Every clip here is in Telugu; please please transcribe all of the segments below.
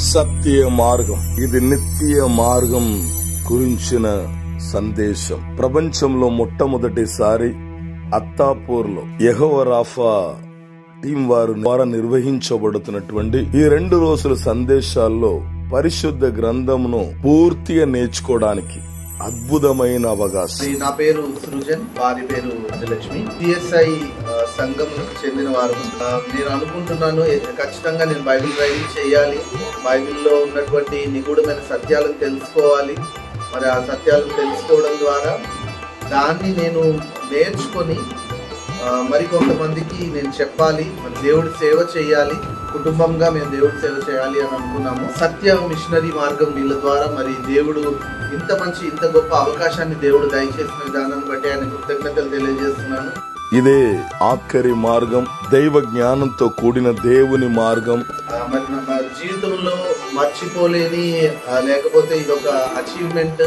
సత్య మార్గం. ఇది నిత్య మార్గం గురించిన సందేశం. ప్రపంచంలో మొట్టమొదటిసారి అత్తాపూర్లో యెహోవా రాఫా టీం వారు ద్వారా నిర్వహించబడుతున్నటువంటి ఈ 2 రోజుల సందేశాల్లో పరిశుద్ధ గ్రంథమును పూర్తిగా నేర్చుకోవడానికి అద్భుతమైన అవకాశం. నా పేరు సృజన్, వారి పేరు రాజలక్ష్మి. సిఎస్ఐ సంఘములకు చెందిన వారు. నేను అనుకుంటున్నాను ఖచ్చితంగా నేను బైబిల్ రైడింగ్ చేయాలి, బైబిల్లో ఉన్నటువంటి నిగూఢమైన సత్యాలను తెలుసుకోవాలి. మరి ఆ సత్యాలను తెలుసుకోవడం ద్వారా దాన్ని నేను నేర్చుకొని మరి కొంతమందికి నేను చెప్పాలి. మరి దేవుడి సేవ చేయాలి, కుటుంబంగా మేము దేవుడి సేవ చేయాలి అని అనుకున్నాము. సత్య మిషనరీ మార్గం వీళ్ళ ద్వారా మరి దేవుడు ఇంత గొప్ప అవకాశాన్ని దేవుడు దయచేసిన విధానాన్ని బట్టి ఆయన కృతజ్ఞతలు తెలియజేస్తున్నాను. ఇదే ఆఖరి మార్గం, దైవ జ్ఞానంతో కూడిన దేవుని మార్గం. మరి మన జీవితంలో మర్చిపోలేని లేకపోతే ఇదొక అచీవ్మెంట్.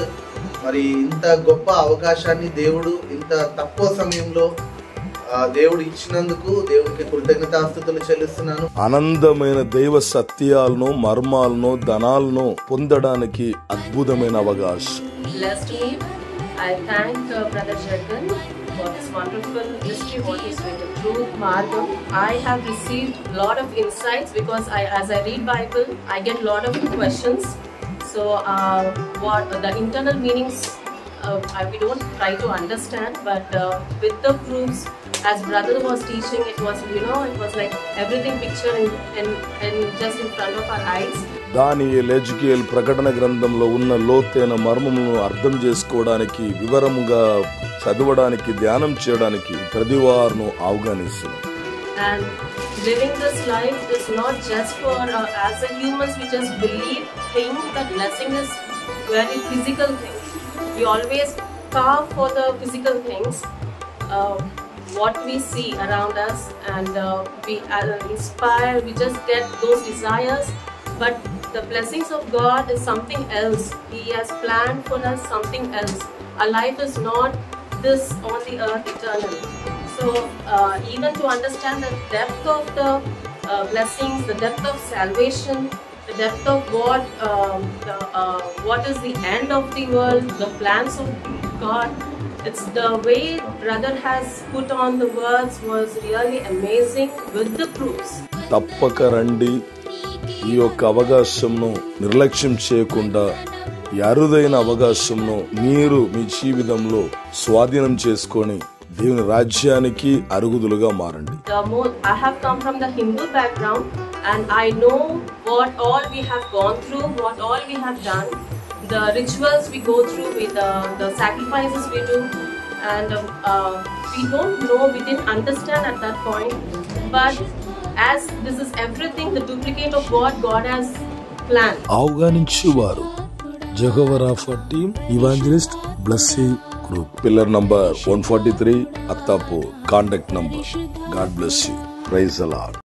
మరి ఇంత గొప్ప అవకాశాన్ని దేవుడు ఇంత తక్కువ సమయంలో దేవుడు ఇచ్చినందుకు దేవుడికి కృతజ్ఞతాస్తుతులు చెల్లిస్తున్నాను. ఆనందమైన దైవ సత్యాలను, మర్మాలను, ధనాలను పొందడానికి అద్భుతమైన అవకాశం. I thank Brother Jaggan for this wonderful history what is with the truth margam. I have received a lot of insights because as I read Bible, I get a lot of questions. So what the internal meanings we don't try to understand, but with the proofs, as brother was teaching, it was like everything picture in just in front of our eyes. దానియేలు, ఎజెకియేలు, ప్రకటన గ్రంథంలో ఉన్న లోతైన మర్మములను అర్థం చేసుకోవడానికి, వివరముగా చదవడానికి, ధ్యానం చేయడానికి ప్రతివారును ఆహ్వానిస్తున్నాను. And living this life is not just for as a humans we just think that blessing is very physical things. We always carve for the physical things, what we see around us, and we are inspired, we just get those desires. But the blessings of God is something else. He has planned for us something else. Our life is not this on the earth eternally. So even to understand the depth of the blessings, the depth of salvation, the depth of what is the end of the world, the plans of God, it's the way brother has put on the words was really amazing with the proofs. తప్పక రండి. ఈ యొక్క అవకాశంను నిర్లక్ష్యం చేయకుండా ఈ అరుదైన అవకాశంను మీరు మీ జీవితంలో స్వాధీనం చేసుకొని దేవుని రాజ్యానికి అరుగుదులుగా మారండి. I have come from the Hindu background and I know what all we have gone through, what all we have done, the rituals we go through, with the sacrifices we do, and we don't know, we didn't understand at that point, but as this is everything the duplicate of what God has planned. ఆహ్వానించువారు యెహోవా రాఫా team, evangelist Blessy group, pillar number 143, Attapur. Contact number. God bless you. Praise the lord.